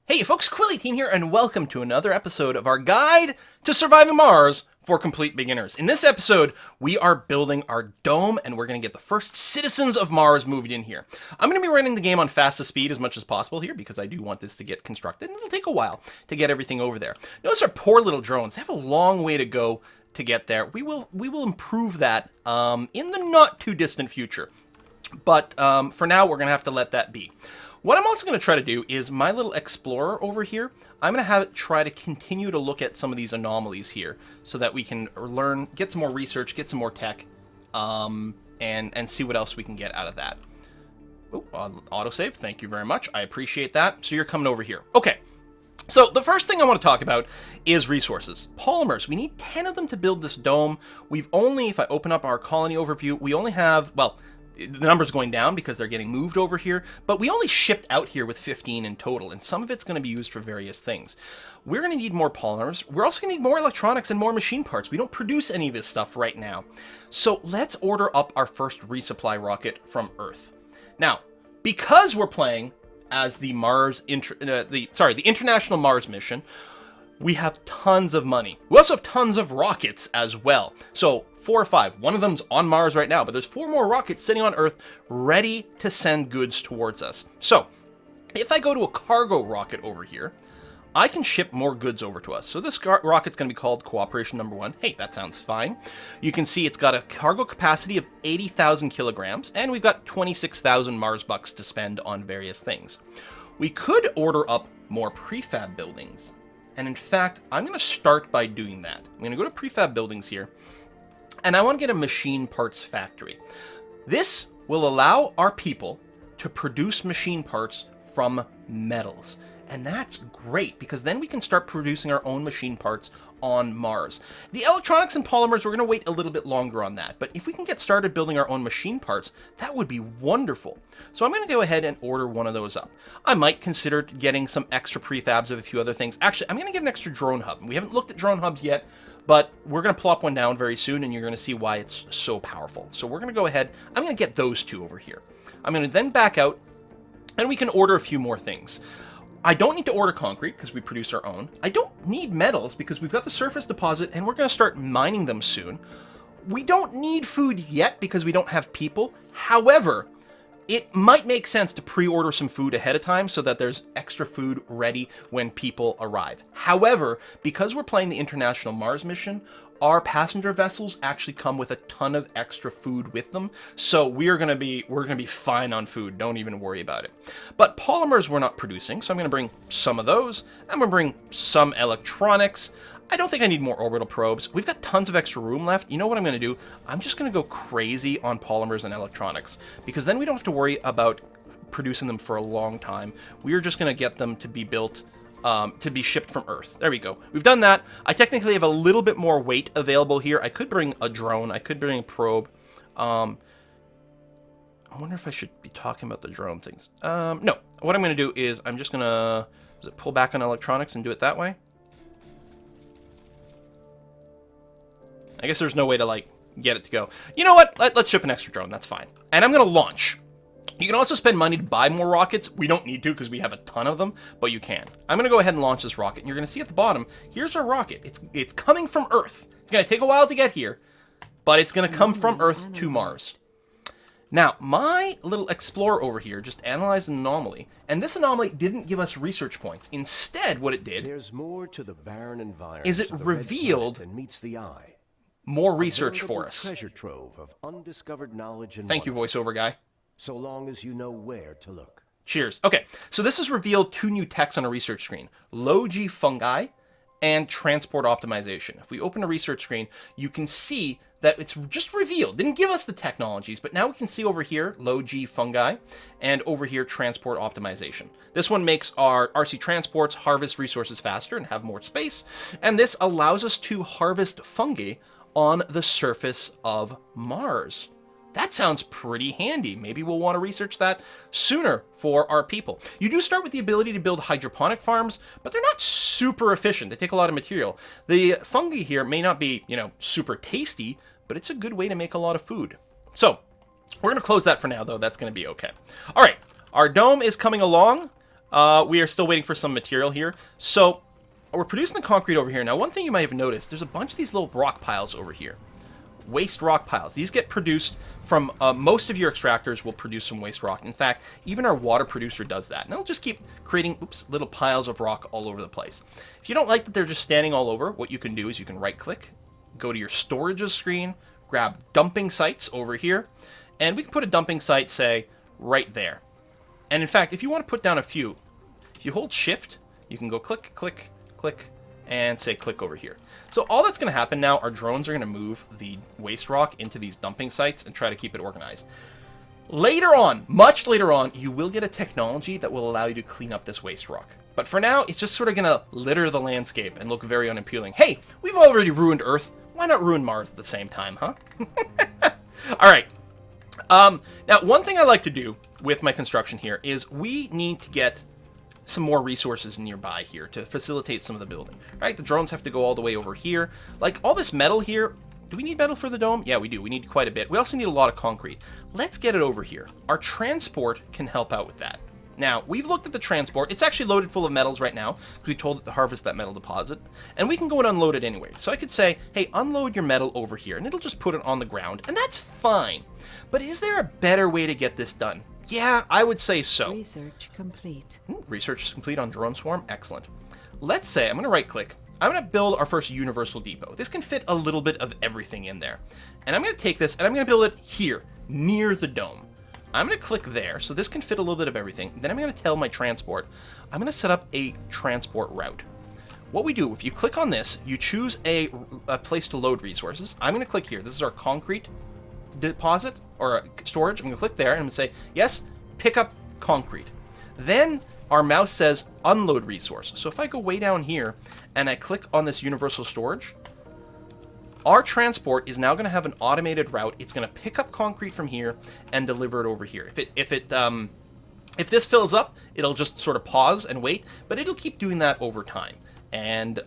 Hey folks, Quilly18 here, and welcome to another episode of our Guide to Surviving Mars for Complete Beginners. In this episode, we are building our dome, and we're going to get the first citizens of Mars moved in here. I'm going to be running the game on fastest speed as much as possible here, because I do want this to get constructed, and it'll take a while to get everything over there. Notice our poor little drones. They have a long way to go to get there. We will improve that in the not-too-distant future. But for now, we're going to have to let that be. What I'm also going to try to do is my little explorer over here, I'm going to have it try to continue to look at some of these anomalies here so that we can learn, get some more research, get some more tech, and see what else we can get out of that. Oh, autosave, thank you very much. I appreciate that. So you're coming over here. Okay, so the first thing I want to talk about is resources. Polymers, we need 10 of them to build this dome. We've only, if I open up our colony overview, we only have, well, the number's going down because they're getting moved over here, but we only shipped out here with 15 in total, and some of it's going to be used for various things. We're going to need more polymers. We're also going to need more electronics and more machine parts. We don't produce any of this stuff right now. So let's order up our first resupply rocket from Earth. Now, because we're playing as the the International Mars mission, we have tons of money. We also have tons of rockets as well. So 4 or 5. One of them's on Mars right now, but there's 4 more rockets sitting on Earth ready to send goods towards us. So if I go to a cargo rocket over here, I can ship more goods over to us. So this rocket's going to be called Cooperation Number 1. Hey, that sounds fine. You can see it's got a cargo capacity of 80,000 kilograms, and we've got 26,000 Mars bucks to spend on various things. We could order up more prefab buildings. And in fact, I'm going to start by doing that. I'm going to go to prefab buildings here, and I want to get a machine parts factory. This will allow our people to produce machine parts from metals. And that's great, because then we can start producing our own machine parts on Mars. The electronics and polymers, we're going to wait a little bit longer on that. But if we can get started building our own machine parts, that would be wonderful. So I'm going to go ahead and order one of those up. I might consider getting some extra prefabs of a few other things. Actually, I'm going to get an extra drone hub. We haven't looked at drone hubs yet, but we're going to plop one down very soon, and you're going to see why it's so powerful. So we're going to go ahead. I'm going to get those 2 over here. I'm going to then back out, and we can order a few more things. I don't need to order concrete because we produce our own. I don't need metals because we've got the surface deposit and we're going to start mining them soon. We don't need food yet because we don't have people. However, it might make sense to pre-order some food ahead of time so that there's extra food ready when people arrive. However, because we're playing the International Mars mission, our passenger vessels actually come with a ton of extra food with them, so we're gonna be fine on food. Don't even worry about it. But polymers we're not producing, so I'm gonna bring some of those. I'm gonna bring some electronics. I don't think I need more orbital probes. We've got tons of extra room left. You know what I'm gonna do? I'm just gonna go crazy on polymers and electronics, because then we don't have to worry about producing them for a long time. We're just gonna get them to be built to be shipped from Earth. There we go. We've done that. I technically have a little bit more weight available here. I could bring a drone. I could bring a probe. I wonder if I should be talking about the drone things. No. What I'm going to do is I'm just going to pull back on electronics and do it that way. I guess there's no way to, like, get it to go. You know what? Let's ship an extra drone. That's fine. And I'm going to launch. You can also spend money to buy more rockets. We don't need to because we have a ton of them, but you can. I'm going to go ahead and launch this rocket, and you're going to see at the bottom, here's our rocket. It's coming from Earth. It's going to take a while to get here, but it's going to come from Earth to Mars. Now, my little explorer over here just analyzed an anomaly, and this anomaly didn't give us research points. Instead, what it did There's more to the barren environment is it revealed than meets the eye. More research for us. Treasure trove of undiscovered knowledge and Thank you, voiceover guy. so long as you know where to look. Cheers. Okay, so this has revealed 2 new techs on a research screen. Low-G fungi and transport optimization. If we open a research screen, you can see that it's just revealed. Didn't give us the technologies, but now we can see over here, low-G fungi, and over here, transport optimization. This one makes our RC transports harvest resources faster and have more space, and this allows us to harvest fungi on the surface of Mars. That sounds pretty handy. Maybe we'll want to research that sooner for our people. You do start with the ability to build hydroponic farms, but they're not super efficient. They take a lot of material. The fungi here may not be, super tasty, but it's a good way to make a lot of food. So we're going to close that for now, though. That's going to be okay. All right. Our dome is coming along. We are still waiting for some material here. So we're producing the concrete over here. Now, one thing you might have noticed, there's a bunch of these little rock piles over here. Waste rock piles. These get produced from, most of your extractors will produce some waste rock. In fact, even our water producer does that. And it'll just keep creating, little piles of rock all over the place. If you don't like that they're just standing all over, what you can do is you can right-click, go to your storages screen, grab dumping sites over here, and we can put a dumping site, say, right there. And in fact, if you want to put down a few, if you hold Shift, you can go click, click, click, and say click over here. So all that's going to happen now, our drones are going to move the waste rock into these dumping sites and try to keep it organized. Later on, much later on, you will get a technology that will allow you to clean up this waste rock. But for now, it's just sort of going to litter the landscape and look very unappealing. Hey, we've already ruined Earth. Why not ruin Mars at the same time, huh? All right. Now, one thing I like to do with my construction here is we need to get some more resources nearby here to facilitate some of the building, right? The drones have to go all the way over here. Like, all this metal here, do we need metal for the dome? Yeah, we do. We need quite a bit. We also need a lot of concrete. Let's get it over here. Our transport can help out with that. Now, we've looked at the transport. It's actually loaded full of metals right now, because we told it to harvest that metal deposit. And we can go and unload it anyway. So I could say, hey, unload your metal over here, and it'll just put it on the ground, and that's fine. But is there a better way to get this done? Yeah, I would say so. Research complete. Research is complete on Drone Swarm. Excellent. Let's say, I'm going to right-click. I'm going to build our first universal depot. This can fit a little bit of everything in there. And I'm going to take this, and I'm going to build it here, near the dome. I'm going to click there, so this can fit a little bit of everything. Then I'm going to tell my transport, I'm going to set up a transport route. What we do, if you click on this, you choose a place to load resources. I'm going to click here. This is our concrete deposit, or storage. I'm going to click there, and I'm going to say, yes, pick up concrete. Then our mouse says unload resource. So if I go way down here, and I click on this universal storage, our transport is now going to have an automated route. It's going to pick up concrete from here and deliver it over here. If this fills up, it'll just sort of pause and wait, but it'll keep doing that over time. And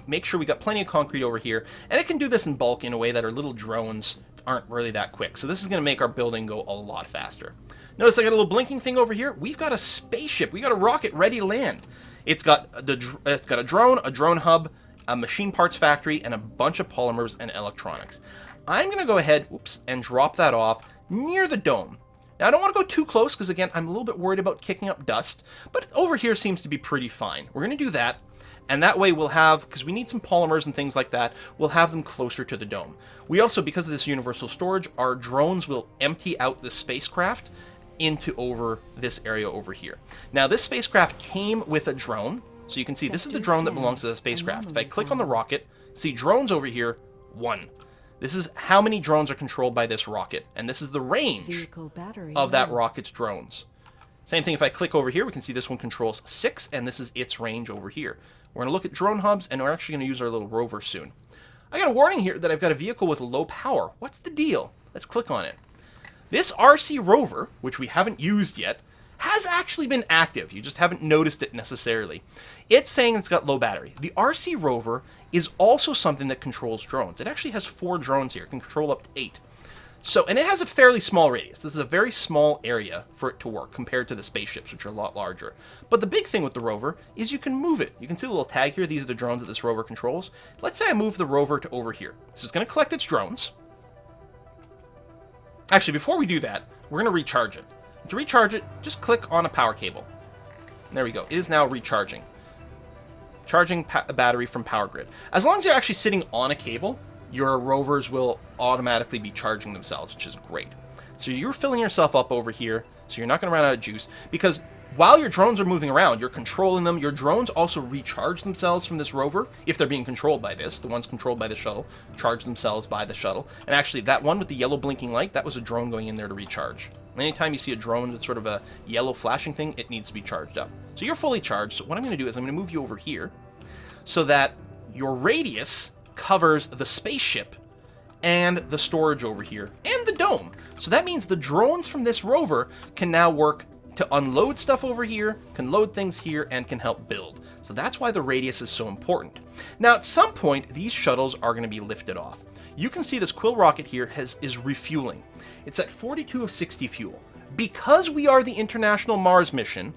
make sure we got plenty of concrete over here. And it can do this in bulk in a way that our little drones aren't really that quick. So this is going to make our building go a lot faster. Notice I got a little blinking thing over here. We've got a spaceship. We got a rocket ready to land. It's got a drone hub, a machine parts factory, and a bunch of polymers and electronics. I'm going to go ahead, and drop that off near the dome. Now, I don't want to go too close because, again, I'm a little bit worried about kicking up dust, but over here seems to be pretty fine. We're going to do that, and that way we'll have, because we need some polymers and things like that, we'll have them closer to the dome. We also, because of this universal storage, our drones will empty out the spacecraft into over this area over here. Now, this spacecraft came with a drone. So you can see this is the drone that belongs to the spacecraft. If I click on the rocket, see drones over here, 1. This is how many drones are controlled by this rocket. And this is the range of that rocket's drones. Same thing if I click over here, we can see this one controls 6, and this is its range over here. We're going to look at drone hubs, and we're actually going to use our little rover soon. I got a warning here that I've got a vehicle with low power. What's the deal? Let's click on it. This RC rover, which we haven't used yet, has actually been active. You just haven't noticed it necessarily. It's saying it's got low battery. The RC rover is also something that controls drones. It actually has 4 drones here. It can control up to 8. So, and it has a fairly small radius. This is a very small area for it to work compared to the spaceships, which are a lot larger. But the big thing with the rover is you can move it. You can see the little tag here. These are the drones that this rover controls. Let's say I move the rover to over here. So it's going to collect its drones. Actually, before we do that, we're going to recharge it. To recharge it, just click on a power cable. There we go. It is now recharging. Charging a battery from power grid. As long as you're actually sitting on a cable, your rovers will automatically be charging themselves, which is great. So you're filling yourself up over here, so you're not going to run out of juice. Because while your drones are moving around, you're controlling them. Your drones also recharge themselves from this rover, if they're being controlled by this. The ones controlled by the shuttle charge themselves by the shuttle. And actually, that one with the yellow blinking light, that was a drone going in there to recharge. Anytime you see a drone with sort of a yellow flashing thing, it needs to be charged up. So you're fully charged. So what I'm going to do is I'm going to move you over here so that your radius covers the spaceship and the storage over here and the dome. So that means the drones from this rover can now work to unload stuff over here, can load things here, and can help build. So that's why the radius is so important. Now, at some point, these shuttles are going to be lifted off. You can see this Quill rocket here is refueling. It's at 42 of 60 fuel. Because we are the International Mars mission,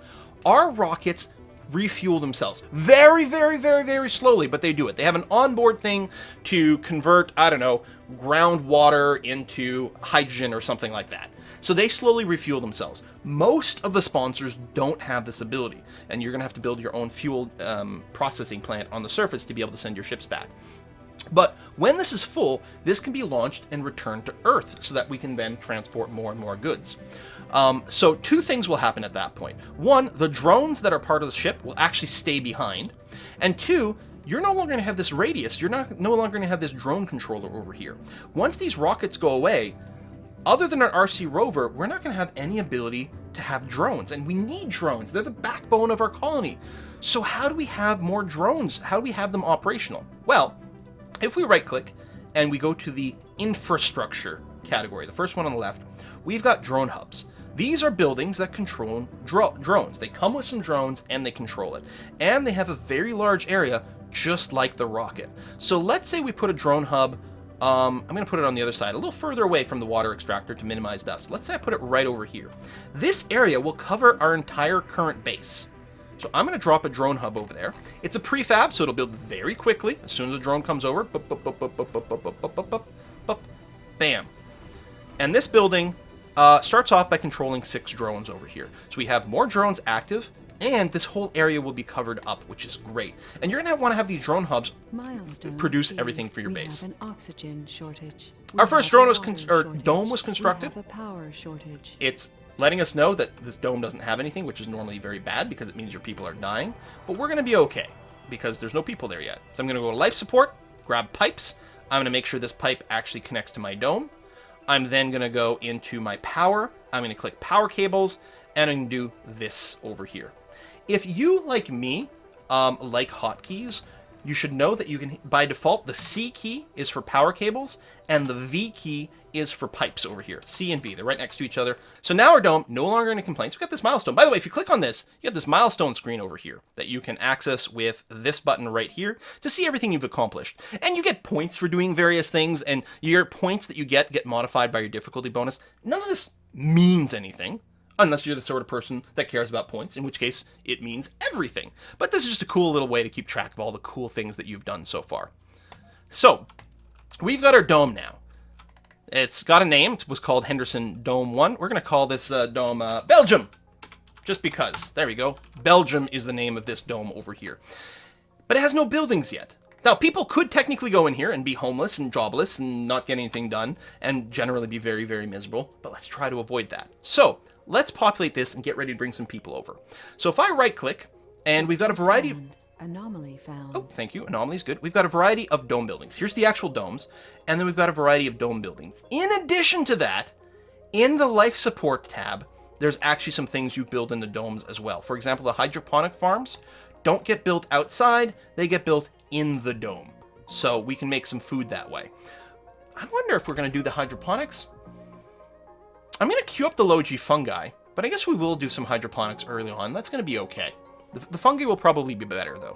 our rockets refuel themselves very, very, very, very slowly, but they do it. They have an onboard thing to convert, I don't know, groundwater into hydrogen or something like that. So they slowly refuel themselves. Most of the sponsors don't have this ability, and you're going to have to build your own fuel processing plant on the surface to be able to send your ships back. But when this is full, this can be launched and returned to Earth so that we can then transport more and more goods. So two things will happen at that point. One, the drones that are part of the ship will actually stay behind. And two, you're no longer going to have this radius. You're no longer going to have this drone controller over here. Once these rockets go away, other than an RC rover, we're not going to have any ability to have drones. And we need drones. They're the backbone of our colony. So how do we have more drones? How do we have them operational? Well, if we right click and we go to the infrastructure category, the first one on the left, we've got drone hubs. These are buildings that control drones. They come with some drones and they control it. And they have a very large area just like the rocket. So let's say we put a drone hub, I'm going to put it on the other side, a little further away from the water extractor to minimize dust. Let's say I put it right over here. This area will cover our entire current base. So I'm going to drop a drone hub over there. It's a prefab, so it'll build very quickly. As soon as the drone comes over, bam. And this building starts off by controlling 6 drones over here. So we have more drones active, and this whole area will be covered up, which is great. And you're going to want to have these drone hubs produce everything for your base. Have an oxygen shortage. Our first drone was dome was constructed. We have a power shortage. It's letting us know that this dome doesn't have anything, which is normally very bad because it means your people are dying. But we're going to be okay because there's no people there yet. So I'm going to go to life support, grab pipes. I'm going to make sure this pipe actually connects to my dome. I'm then going to go into my power. I'm going to click power cables, and I'm going to do this over here. If you, like me, like hotkeys, you should know that you can, by default, the C key is for power cables, and the V key is for pipes over here. C and V, they're right next to each other. So now our dome, no longer any complaints. We've got this milestone. By the way, if you click on this, you have this milestone screen over here that you can access with this button right here to see everything you've accomplished. And you get points for doing various things, and your points that you get modified by your difficulty bonus. None of this means anything, unless you're the sort of person that cares about points, in which case it means everything. But this is just a cool little way to keep track of all the cool things that you've done so far. So, we've got our dome now. It's got a name. It was called Henderson Dome 1. We're going to call this dome Belgium, just because. There we go. Belgium is the name of this dome over here. But it has no buildings yet. Now, people could technically go in here and be homeless and jobless and not get anything done and generally be very, very miserable. But let's try to avoid that. So, let's populate this and get ready to bring some people over. So if I right-click, and we've got a variety of... Anomaly found. Oh, thank you. Anomaly is good. We've got a variety of dome buildings. Here's the actual domes, and then we've got a variety of dome buildings. In addition to that, in the life support tab, there's actually some things you build in the domes as well. For example, the hydroponic farms don't get built outside. They get built in the dome. So we can make some food that way. I wonder if we're going to do the hydroponics. I'm going to queue up the low-G fungi, but I guess we will do some hydroponics early on. That's going to be okay. The fungi will probably be better, though.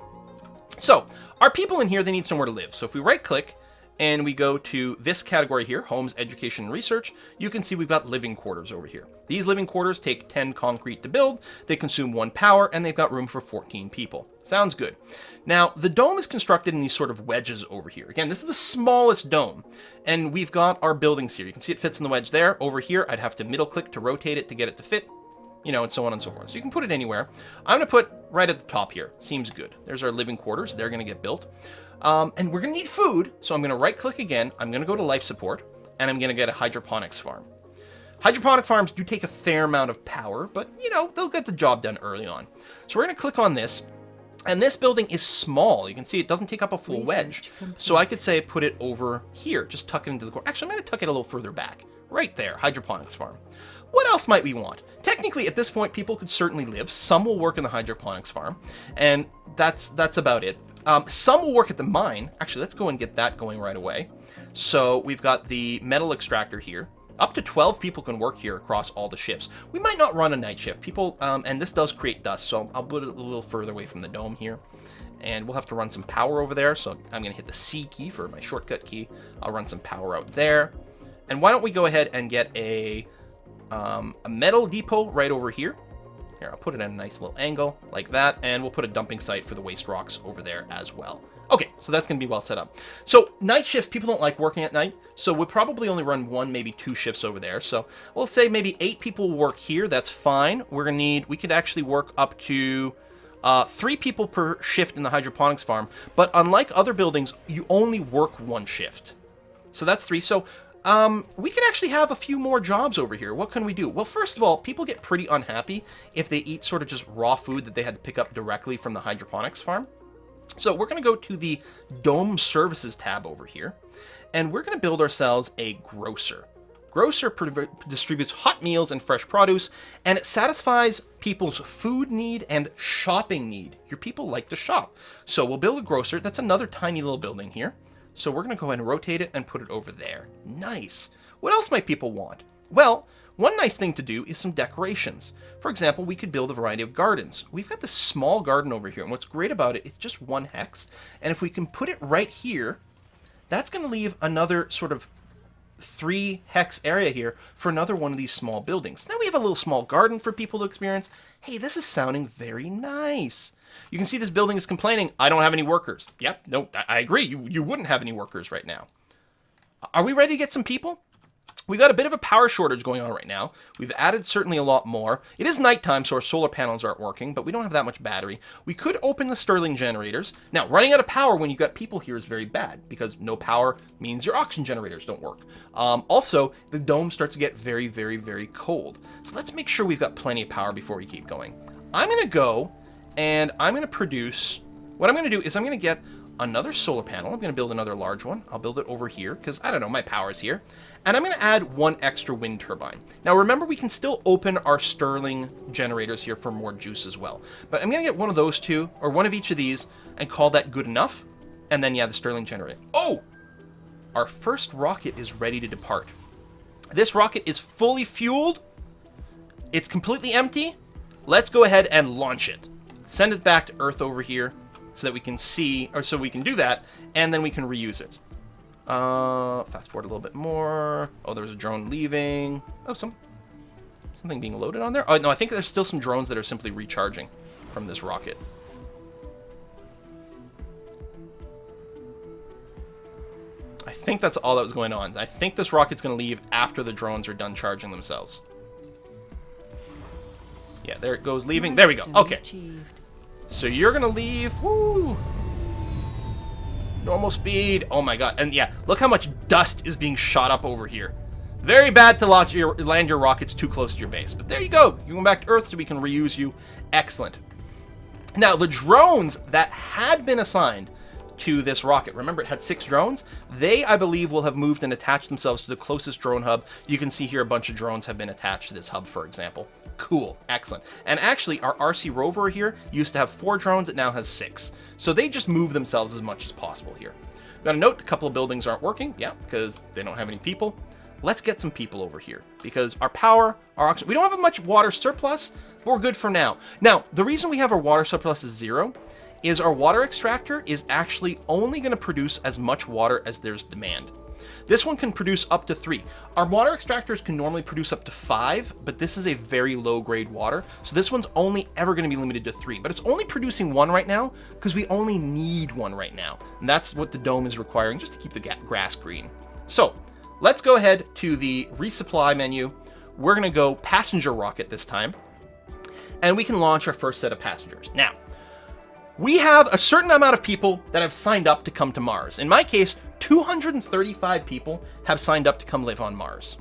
So, our people in here, they need somewhere to live. So if we right-click and we go to this category here, Homes, Education, and Research, you can see we've got living quarters over here. These living quarters take 10 concrete to build, they consume 1 power, and they've got room for 14 people. Sounds good. Now, the dome is constructed in these sort of wedges over here. Again, this is the smallest dome, and we've got our buildings here. You can see it fits in the wedge there. Over here, I'd have to middle-click to rotate it to get it to fit, you know, and so on and so forth. So you can put it anywhere. I'm going to put right at the top here. Seems good. There's our living quarters. They're going to get built. And we're going to need food, so I'm going to right-click again. I'm going to go to life support, and I'm going to get a hydroponics farm. Hydroponic farms do take a fair amount of power, but, you know, they'll get the job done early on. So we're going to click on this, and this building is small. You can see it doesn't take up a full wedge. So I could say put it over here. Just tuck it into the corner. Actually, I'm going to tuck it a little further back. Right there, hydroponics farm. What else might we want? Technically, at this point, people could certainly live. Some will work in the hydroponics farm, and that's about it. Some will work at the mine. Actually, let's go and get that going right away. So we've got the metal extractor here. Up to 12 people can work here across all the shifts. We might not run a night shift. People, and this does create dust, so I'll put it a little further away from the dome here. And we'll have to run some power over there, so I'm going to hit the C key for my shortcut key. I'll run some power out there. And why don't we go ahead and get a metal depot right over here. Here, I'll put it at a nice little angle like that, and we'll put a dumping site for the waste rocks over there as well. Okay, so that's going to be well set up. So night shifts, people don't like working at night, so we'll probably only run 1, maybe 2 shifts over there. So we'll say maybe 8 people will work here. That's fine. We could actually work up to 3 people per shift in the hydroponics farm, but unlike other buildings, you only work 1 shift. So that's 3. So we could actually have a few more jobs over here. What can we do? Well, first of all, people get pretty unhappy if they eat sort of just raw food that they had to pick up directly from the hydroponics farm. So we're going to go to the Dome Services tab over here, and we're going to build ourselves a grocer. Grocer distributes hot meals and fresh produce, and it satisfies people's food need and shopping need. Your people like to shop. So we'll build a grocer. That's another tiny little building here. So we're going to go ahead and rotate it and put it over there. Nice. What else might people want? Well, one nice thing to do is some decorations. For example, we could build a variety of gardens. We've got this small garden over here, and what's great about it, it's just 1 hex. And if we can put it right here, that's going to leave another sort of 3 hex area here for another one of these small buildings. Now we have a little small garden for people to experience. Hey, this is sounding very nice. You can see this building is complaining, I don't have any workers. Yep, no, I agree. You wouldn't have any workers right now. Are we ready to get some people? We've got a bit of a power shortage going on right now. We've added certainly a lot more. It is nighttime, so our solar panels aren't working, but we don't have that much battery. We could open the Stirling generators. Now, running out of power when you've got people here is very bad, because no power means your oxygen generators don't work. Also, the dome starts to get very, very, very cold. So let's make sure we've got plenty of power before we keep going. I'm going to go, and I'm going to produce... What I'm going to do is I'm going to get another solar panel. I'm going to build another large one. I'll build it over here because, I don't know, my power's here. And I'm going to add 1 extra wind turbine. Now, remember, we can still open our Stirling generators here for more juice as well. But I'm going to get one of those 2, or one of each of these, and call that good enough. And then, yeah, the Stirling generator. Oh! Our first rocket is ready to depart. This rocket is fully fueled. It's completely empty. Let's go ahead and launch it. Send it back to Earth over here, so that we can see, or so we can do that, and then we can reuse it. Fast forward a little bit more. Oh, there was a drone leaving. Oh, something being loaded on there? Oh, no, I think there's still some drones that are simply recharging from this rocket. I think that's all that was going on. I think this rocket's going to leave after the drones are done charging themselves. Yeah, there it goes leaving. There we go. Okay. So you're going to leave. Woo! Normal speed. Oh my god. And yeah, look how much dust is being shot up over here. Very bad to land your rockets too close to your base. But there you go. You're going back to Earth so we can reuse you. Excellent. Now, the drones that had been assigned to this rocket, remember it had 6 drones, they, I believe, will have moved and attached themselves to the closest drone hub. You can see here a bunch of drones have been attached to this hub, for example. Cool. Excellent. And actually, our RC rover here used to have 4 drones. It now has 6. So they just move themselves as much as possible here. We've got to note a couple of buildings aren't working. Yeah, because they don't have any people. Let's get some people over here because our power, our oxygen, we don't have much water surplus, but we're good for now. Now, the reason we have our water surplus is 0 is our water extractor is actually only going to produce as much water as there's demand. This one can produce up to 3. Our water extractors can normally produce up to 5, but this is a very low grade water. So this one's only ever going to be limited to 3, but it's only producing 1 right now because we only need 1 right now. And that's what the dome is requiring just to keep the grass green. So let's go ahead to the resupply menu. We're going to go passenger rocket this time, and we can launch our first set of passengers. Now, we have a certain amount of people that have signed up to come to Mars. In my case, 235 people have signed up to come live on Mars.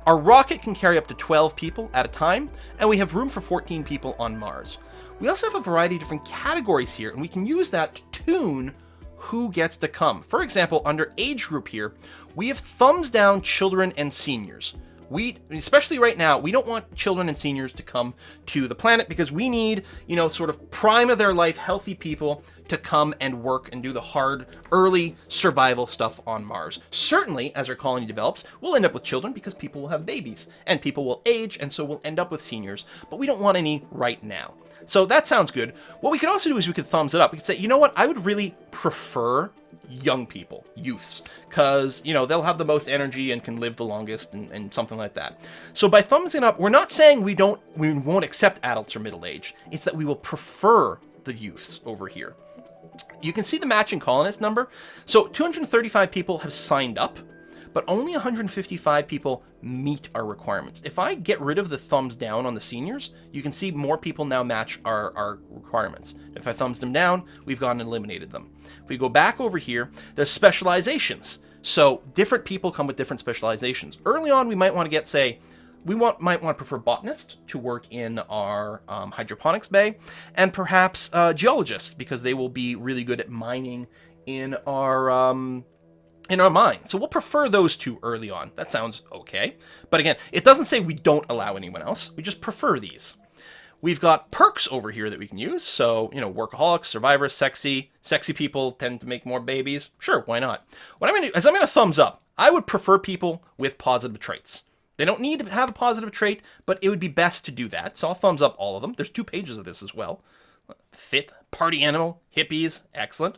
Our rocket can carry up to 12 people at a time, and we have room for 14 people on Mars. We also have a variety of different categories here, and we can use that to tune who gets to come. For example, under age group here, we have thumbs down children and seniors. Especially right now, we don't want children and seniors to come to the planet because we need, sort of prime of their life, healthy people to come and work and do the hard, early survival stuff on Mars. Certainly, as our colony develops, we'll end up with children because people will have babies, and people will age, and so we'll end up with seniors, but we don't want any right now. So that sounds good. What we could also do is we could thumbs it up. We could say, you know what, I would really prefer young people, youths, because, you know, they'll have the most energy and can live the longest and something like that. So by thumbsing up, we're not saying we won't accept adults or middle age. It's that we will prefer the youths over here. You can see the matching colonist number. So 235 people have signed up, but only 155 people meet our requirements. If I get rid of the thumbs down on the seniors, you can see more people now match our requirements. If I thumbs them down, we've gone and eliminated them. If we go back over here, there's specializations. So different people come with different specializations. Early on, we might want to get, say, might want to prefer botanist to work in our hydroponics bay, and perhaps geologists, because they will be really good at mining in our mine. So we'll prefer those two early on. That sounds okay. But again, it doesn't say we don't allow anyone else. We just prefer these. We've got perks over here that we can use. So, you know, workaholics, survivors, sexy people tend to make more babies. Sure, why not? What I'm going to do is I'm going to thumbs up. I would prefer people with positive traits. They don't need to have a positive trait, but it would be best to do that. So I'll thumbs up all of them. There's 2 pages of this as well. Fit, party animal, hippies, excellent.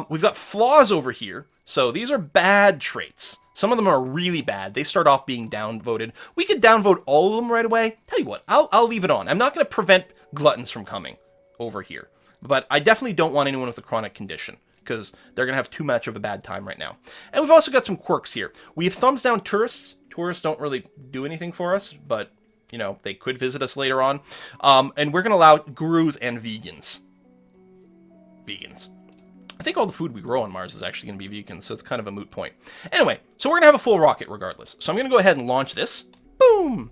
We've got flaws over here. So these are bad traits. Some of them are really bad. They start off being downvoted. We could downvote all of them right away. Tell you what, I'll leave it on. I'm not going to prevent gluttons from coming over here. But I definitely don't want anyone with a chronic condition, because they're going to have too much of a bad time right now. And we've also got some quirks here. We have thumbs down tourists. Tourists don't really do anything for us, but, you know, they could visit us later on. And we're going to allow gurus and vegans. I think all the food we grow on Mars is actually going to be vegan, so it's kind of a moot point. Anyway, so we're going to have a full rocket regardless. So I'm going to go ahead and launch this. Boom!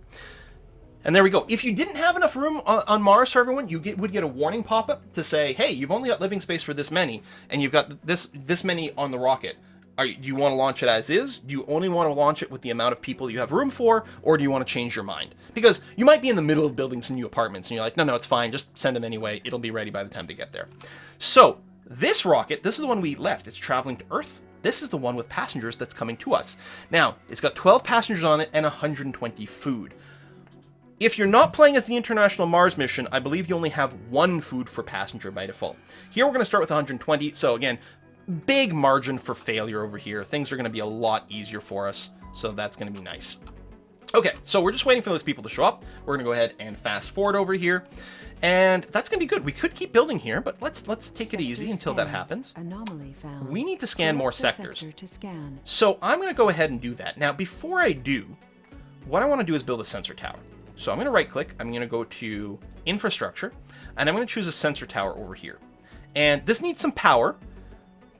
And there we go. If you didn't have enough room on Mars for everyone, you would get a warning pop-up to say, hey, you've only got living space for this many, and you've got this many on the rocket. Do you want to launch it as is? Do you only want to launch it with the amount of people you have room for? Or do you want to change your mind? Because you might be in the middle of building some new apartments, and you're like, no, it's fine. Just send them anyway. It'll be ready by the time they get there. So this rocket, this is the one we left. It's traveling to Earth. This is the one with passengers that's coming to us. Now, it's got 12 passengers on it and 120 food. If you're not playing as the International Mars mission, I believe you only have 1 food for passenger by default. Here we're going to start with 120. So again, big margin for failure over here. Things are going to be a lot easier for us, so that's going to be nice. Okay, so we're just waiting for those people to show up. We're going to go ahead and fast forward over here, and that's going to be good. We could keep building here, but let's take it easy until that happens. Anomaly found. We need to scan more Select a sectors. sector to scan. So I'm going to go ahead and do that. Now, before I do, what I want to do is build a sensor tower. So I'm going to right-click. I'm going to go to Infrastructure, and I'm going to choose a sensor tower over here. And this needs some power.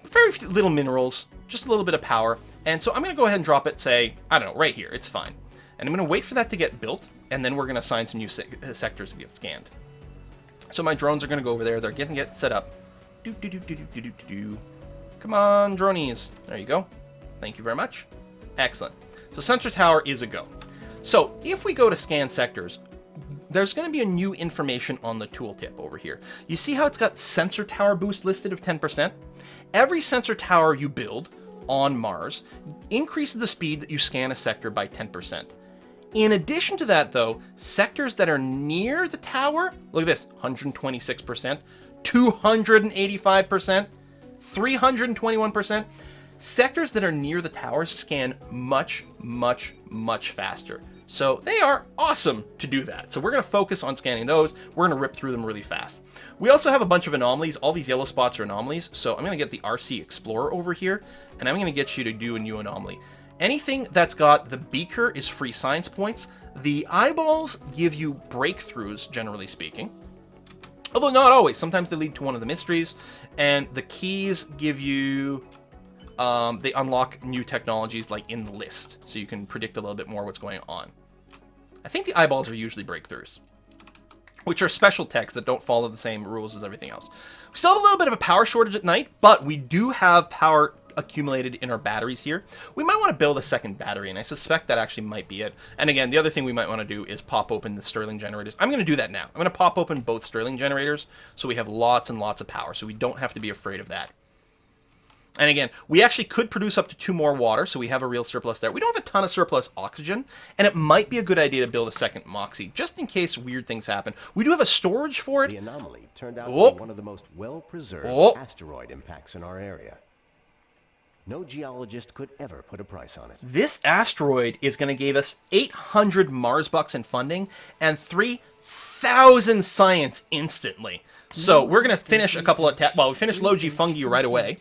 Very little minerals, just a little bit of power. And so I'm going to go ahead and drop it, say, I don't know, right here. It's fine. And I'm going to wait for that to get built, and then we're going to assign some new sectors to get scanned. So my drones are going to go over there. They're getting set up. Come on, dronies. There you go. Thank you very much. Excellent. So sensor tower is a go. So if we go to scan sectors, there's going to be a new information on the tooltip over here. You see how it's got sensor tower boost listed of 10%? Every sensor tower you build on Mars increases the speed that you scan a sector by 10%. In addition to that, though, sectors that are near the tower, look at this, 126%, 285%, 321%. Sectors that are near the towers scan much, much, much faster. So they are awesome to do that. So we're going to focus on scanning those. We're going to rip through them really fast. We also have a bunch of anomalies. All these yellow spots are anomalies. So I'm going to get the RC Explorer over here, and I'm going to get you to do a new anomaly. Anything that's got the beaker is free science points. The eyeballs give you breakthroughs, generally speaking. Although not always. Sometimes they lead to one of the mysteries. And the keys give you... they unlock new technologies like in the list, so you can predict a little bit more what's going on. I think the eyeballs are usually breakthroughs, which are special techs that don't follow the same rules as everything else. We still have a little bit of a power shortage at night, but we do have power accumulated in our batteries here. We might want to build a second battery, and I suspect that actually might be it. And again, the other thing we might want to do is pop open the Stirling generators. I'm going to do that now. I'm going to pop open both Stirling generators so we have lots and lots of power, so we don't have to be afraid of that. And again, we actually could produce up to 2 more water, so we have a real surplus there. We don't have a ton of surplus oxygen, and it might be a good idea to build a second Moxie, just in case weird things happen. We do have a storage for it. The anomaly turned out Oh. to be one of the most well-preserved Oh. asteroid impacts in our area. No geologist could ever put a price on it. This asteroid is going to give us 800 Mars bucks in funding and 3,000 science instantly. So we're going to finish a couple of... Well, we finished low G fungi right away.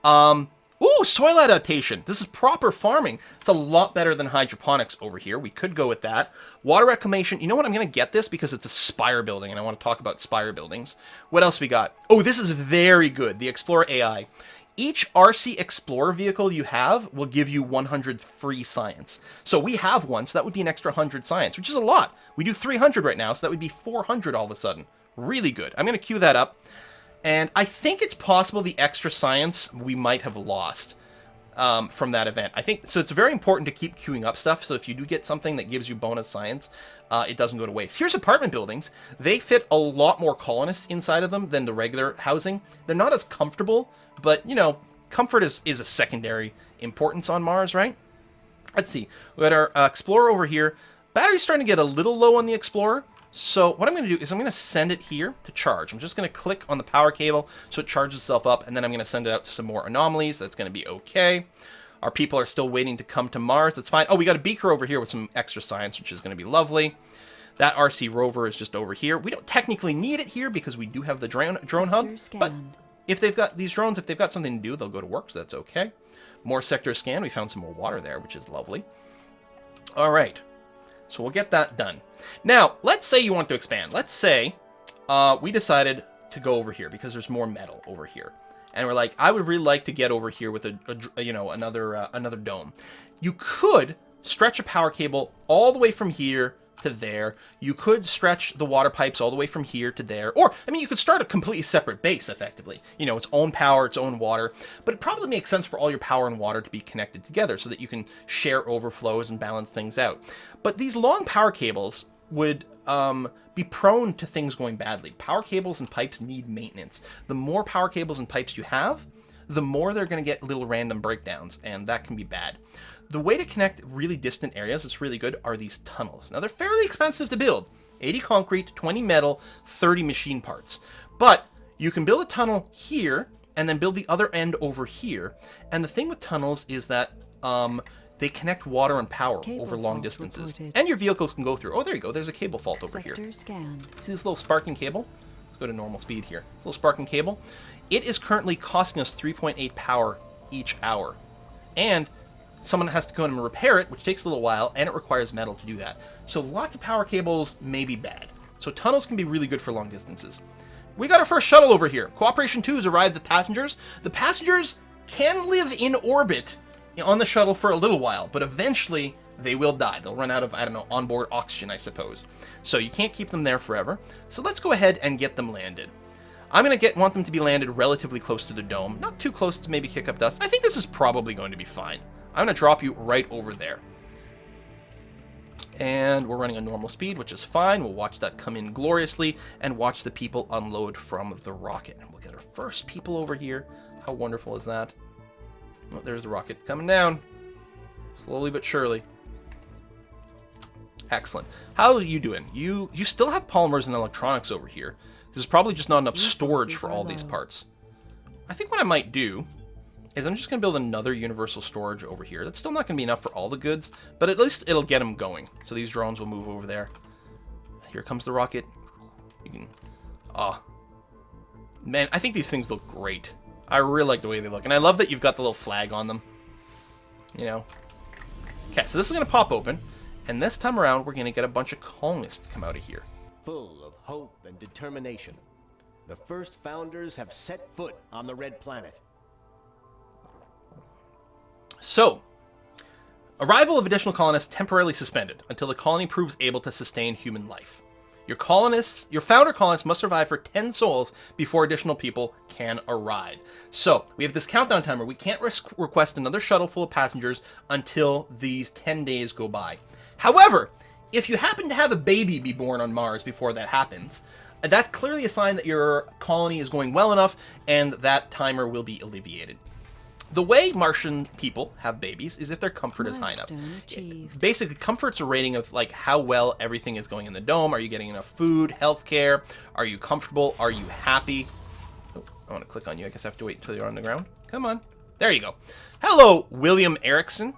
Ooh, soil adaptation. This is proper farming. It's a lot better than hydroponics over here. We could go with that. Water reclamation. You know what? I'm going to get this because it's a spire building, and I want to talk about spire buildings. What else we got? Oh, this is very good. The Explorer AI. Each RC Explorer vehicle you have will give you 100 free science. So we have one, so that would be an extra 100 science, which is a lot. We do 300 right now, so that would be 400 all of a sudden. Really good. I'm going to queue that up. And I think it's possible the extra science we might have lost from that event. I think so. It's very important to keep queuing up stuff. So if you do get something that gives you bonus science, it doesn't go to waste. Here's apartment buildings. They fit a lot more colonists inside of them than the regular housing. They're not as comfortable, but you know, comfort is a secondary importance on Mars, right? Let's see. We got our Explorer over here. Battery's starting to get a little low on the Explorer. So what I'm going to do is I'm going to send it here to charge. I'm just going to click on the power cable so it charges itself up, and then I'm going to send it out to some more anomalies. That's going to be okay. Our people are still waiting to come to Mars. That's fine. Oh, we got a beaker over here with some extra science, which is going to be lovely. That RC rover is just over here. We don't technically need it here because we do have the drone hub. But if they've got these drones, if they've got something to do, they'll go to work, so that's okay. More sector scan. We found some more water there, which is lovely. All right. So we'll get that done. Now, let's say you want to expand. Let's say we decided to go over here because there's more metal over here. And we're like, I would really like to get over here with another dome. You could stretch a power cable all the way from here to there. You could stretch the water pipes all the way from here to there. Or, I mean, you could start a completely separate base, effectively. You know, its own power, its own water. But it probably makes sense for all your power and water to be connected together so that you can share overflows and balance things out. But these long power cables would be prone to things going badly. Power cables and pipes need maintenance. The more power cables and pipes you have, the more they're going to get little random breakdowns, and that can be bad. The way to connect really distant areas that's really good are these tunnels. Now, they're fairly expensive to build. 80 concrete, 20 metal, 30 machine parts. But you can build a tunnel here and then build the other end over here. And the thing with tunnels is that they connect water and power over long distances. And your vehicles can go through. Oh, there you go. There's a cable fault over here. Scanned. See this little sparking cable? Let's go to normal speed here. This little sparking cable. It is currently costing us 3.8 power each hour. And someone has to go in and repair it, which takes a little while, and it requires metal to do that. So lots of power cables may be bad. So tunnels can be really good for long distances. We got our first shuttle over here. Cooperation 2 has arrived with passengers. The passengers can live in orbit on the shuttle for a little while, but eventually they will die. They'll run out of, I don't know, onboard oxygen, I suppose. So you can't keep them there forever. So let's go ahead and get them landed. I'm going to want them to be landed relatively close to the dome. Not too close to maybe kick up dust. I think this is probably going to be fine. I'm going to drop you right over there. And we're running a normal speed, which is fine. We'll watch that come in gloriously and watch the people unload from the rocket. And we'll get our first people over here. How wonderful is that? Oh, there's the rocket coming down. Slowly but surely. Excellent. How are you doing? You still have polymers and electronics over here. There's probably just not enough storage for all these parts. I think what I might do is I'm just going to build another universal storage over here. That's still not going to be enough for all the goods, but at least it'll get them going. So these drones will move over there. Here comes the rocket. You can... man, I think these things look great. I really like the way they look. And I love that you've got the little flag on them. You know? Okay, so this is going to pop open. And this time around, we're going to get a bunch of colonists to come out of here. Full of hope and determination, the first founders have set foot on the Red Planet. So, arrival of additional colonists temporarily suspended until the colony proves able to sustain human life. Your founder colonists must survive for 10 souls before additional people can arrive. So we have this countdown timer. We can't request another shuttle full of passengers until these 10 days go by. However, if you happen to have a baby be born on Mars before that happens, that's clearly a sign that your colony is going well enough and that timer will be alleviated. The way Martian people have babies is if their comfort is high enough. Milestone achieved. Basically, comfort's a rating of like how well everything is going in the dome. Are you getting enough food, healthcare? Are you comfortable? Are you happy? Oh, I want to click on you. I guess I have to wait until you're on the ground. Come on. There you go. Hello, William Erickson.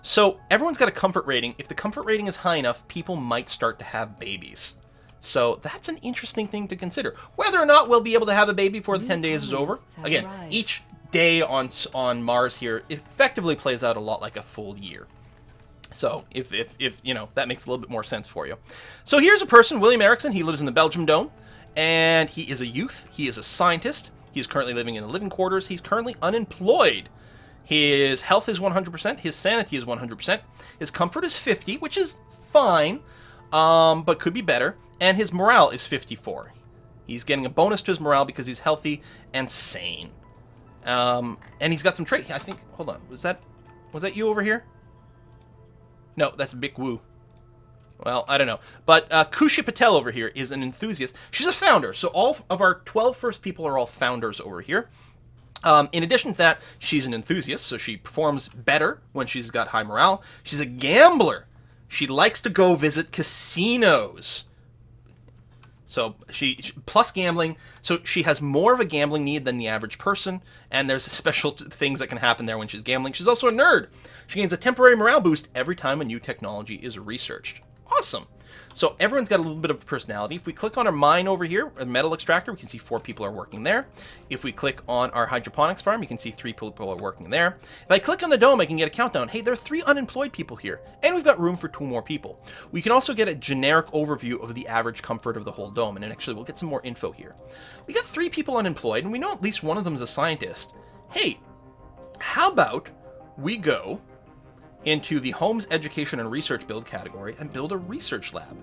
So everyone's got a comfort rating. If the comfort rating is high enough, people might start to have babies. So that's an interesting thing to consider. Whether or not we'll be able to have a baby before the 10 days is over. Again, each day on Mars here effectively plays out a lot like a full year. So if you know, that makes a little bit more sense for you. So here's a person, William Erickson. He lives in the Belgium Dome, and he is a youth. He is a scientist. He is currently living in the living quarters. He's currently unemployed. His health is 100%. His sanity is 100%. His comfort is 50, which is fine, but could be better. And his morale is 54. He's getting a bonus to his morale because he's healthy and sane. And he's got some traits. I think, hold on, was that you over here? No, that's Big Woo. Well, I don't know. But Kushi Patel over here is an enthusiast. She's a founder. So all of our 12 first people are all founders over here. In addition to that, she's an enthusiast, so she performs better when she's got high morale. She's a gambler. She likes to go visit casinos. So she plus gambling, so she has more of a gambling need than the average person, and there's special things that can happen there when she's gambling. She's also a nerd. She gains a temporary morale boost every time a new technology is researched. Awesome. So everyone's got a little bit of personality. If we click on our mine over here, a metal extractor, we can see 4 people are working there. If we click on our hydroponics farm, you can see 3 people are working there. If I click on the dome, I can get a countdown. Hey, there are 3 unemployed people here, and we've got room for 2 more people. We can also get a generic overview of the average comfort of the whole dome, and actually we'll get some more info here. We got 3 people unemployed, and we know at least one of them is a scientist. Hey, how about we go into the Homes, Education, and Research Build category and build a research lab.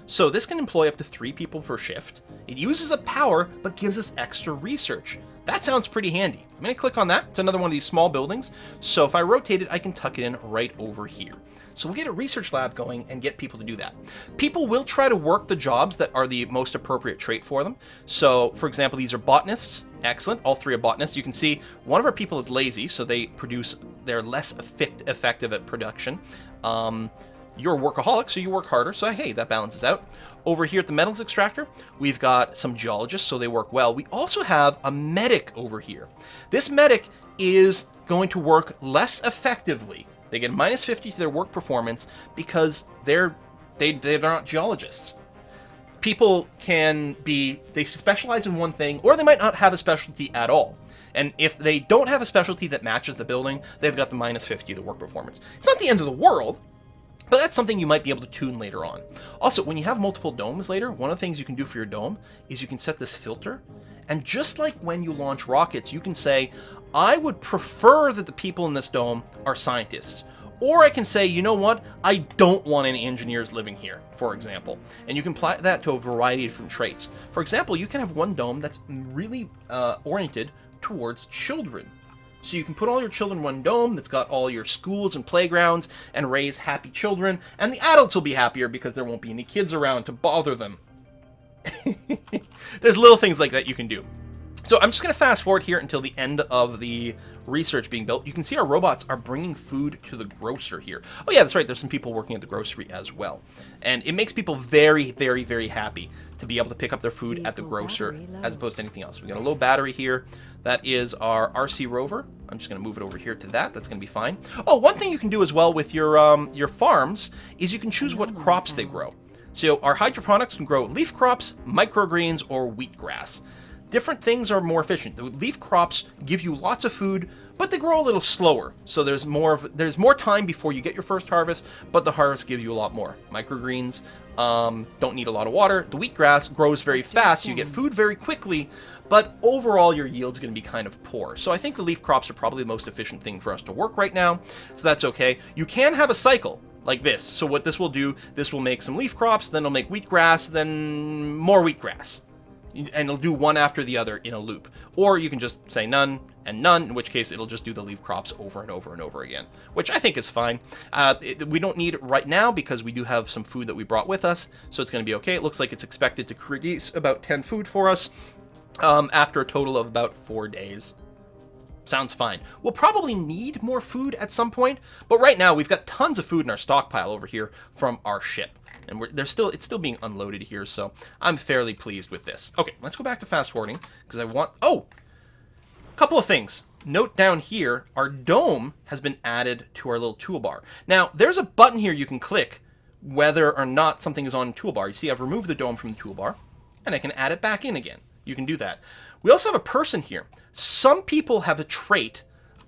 So this can employ up to 3 people per shift. It uses a power, but gives us extra research. That sounds pretty handy. I'm going to click on that. It's another one of these small buildings. So if I rotate it, I can tuck it in right over here. So we'll get a research lab going and get people to do that. People will try to work the jobs that are the most appropriate trait for them. So, for example, these are botanists. Excellent. All 3 are botanists. You can see one of our people is lazy, so they're less effective at production. You're a workaholic, so you work harder. So, hey, that balances out. Over here at the metals extractor, we've got some geologists, so they work well. We also have a medic over here. This medic is going to work less effectively. They get minus 50 to their work performance because they're not geologists. People they specialize in one thing, or they might not have a specialty at all. And if they don't have a specialty that matches the building, they've got the minus 50 to work performance. It's not the end of the world, but that's something you might be able to tune later on. Also, when you have multiple domes later, one of the things you can do for your dome is you can set this filter. And just like when you launch rockets, you can say, I would prefer that the people in this dome are scientists. Or I can say, you know what? I don't want any engineers living here, for example. And you can apply that to a variety of different traits. For example, you can have one dome that's really oriented towards children. So you can put all your children in one dome that's got all your schools and playgrounds and raise happy children. And the adults will be happier because there won't be any kids around to bother them. There's little things like that you can do. So I'm just going to fast forward here until the end of the research being built. You can see our robots are bringing food to the grocer here. Oh yeah, that's right. There's some people working at the grocery as well. And it makes people very, very, very happy to be able to pick up their food at the grocer as opposed to anything else. We got a low battery here. That is our RC rover. I'm just going to move it over here to that. That's going to be fine. Oh, one thing you can do as well with your farms is you can choose what crops they grow. So our hydroponics can grow leaf crops, microgreens, or wheatgrass. Different things are more efficient. The leaf crops give you lots of food, but they grow a little slower. So there's more time before you get your first harvest, but the harvest gives you a lot more. Microgreens don't need a lot of water. The wheatgrass grows very fast. So you get food very quickly, but overall your yield's going to be kind of poor. So I think the leaf crops are probably the most efficient thing for us to work right now. So that's okay. You can have a cycle. like this. So what this will do, this will make some leaf crops, then it'll make wheatgrass, then more wheatgrass. And it'll do one after the other in a loop. Or you can just say none and none, in which case it'll just do the leaf crops over and over and over again, which I think is fine. We don't need it right now because we do have some food that we brought with us, so it's going to be okay. It looks like it's expected to produce about 10 food for us after a total of about 4 days. Sounds fine. We'll probably need more food at some point, but right now we've got tons of food in our stockpile over here from our ship. And it's still being unloaded here, so I'm fairly pleased with this. Okay, let's go back to fast forwarding, because I want... Oh! A couple of things. Note down here, our dome has been added to our little toolbar. Now, there's a button here you can click whether or not something is on the toolbar. You see, I've removed the dome from the toolbar, and I can add it back in again. You can do that. We also have a person here. Some people have a trait,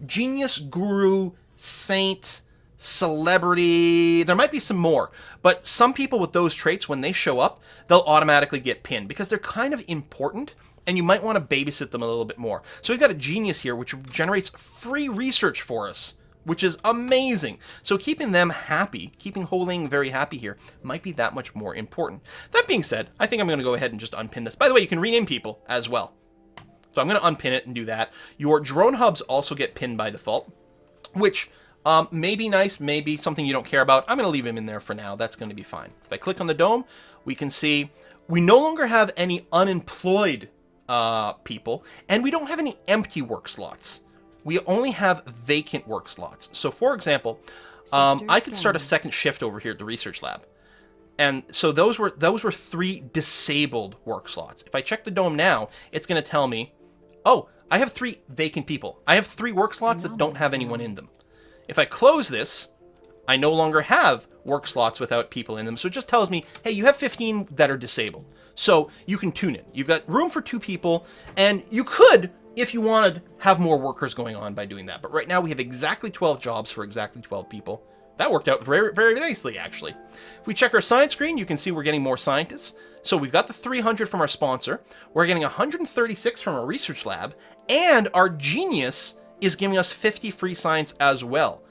genius, guru, saint, celebrity. There might be some more, but some people with those traits, when they show up, they'll automatically get pinned because they're kind of important and you might want to babysit them a little bit more. So we've got a genius here, which generates free research for us, which is amazing. So keeping them happy, keeping Ho-Ling very happy here, might be that much more important. That being said, I think I'm going to go ahead and just unpin this. By the way, you can rename people as well. So I'm going to unpin it and do that. Your drone hubs also get pinned by default, which may be nice, maybe something you don't care about. I'm going to leave him in there for now. That's going to be fine. If I click on the dome, we can see we no longer have any unemployed people, and we don't have any empty work slots. We only have vacant work slots. So for example, I could start a second shift over here at the research lab. And so those were 3 disabled work slots. If I check the dome now, it's going to tell me, oh, I have 3 vacant people. I have 3 work slots that don't have anyone in them. If I close this, I no longer have work slots without people in them. So it just tells me, hey, you have 15 that are disabled. So you can tune in. You've got room for 2 people, and you could, if you wanted, have more workers going on by doing that. But right now we have exactly 12 jobs for exactly 12 people. That worked out very, very nicely, actually. If we check our science screen, you can see we're getting more scientists. So we've got the 300 from our sponsor. We're getting 136 from our research lab. And our genius is giving us 50 free science as well.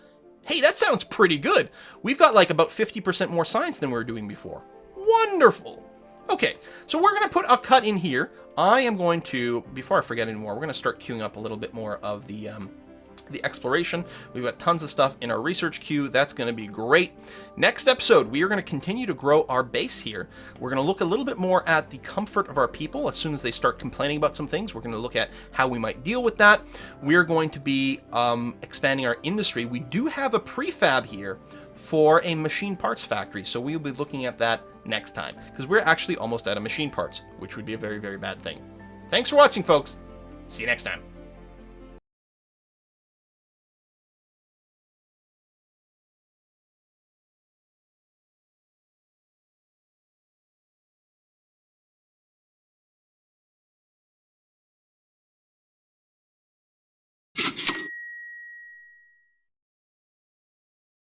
Hey, that sounds pretty good. We've got like about 50% more science than we were doing before. Wonderful. Okay, so we're going to put a cut in here. I am going to, before I forget anymore, we're going to start queuing up a little bit more of the exploration. We've got tons of stuff in our research queue. That's going to be great. Next episode, we are going to continue to grow our base here. We're going to look a little bit more at the comfort of our people. As soon as they start complaining about some things, we're going to look at how we might deal with that. We're going to be expanding our industry. We do have a prefab here for a machine parts factory, so we'll be looking at that next time, because we're actually almost out of machine parts, which would be a very, very bad thing. Thanks for watching, folks. See you next time.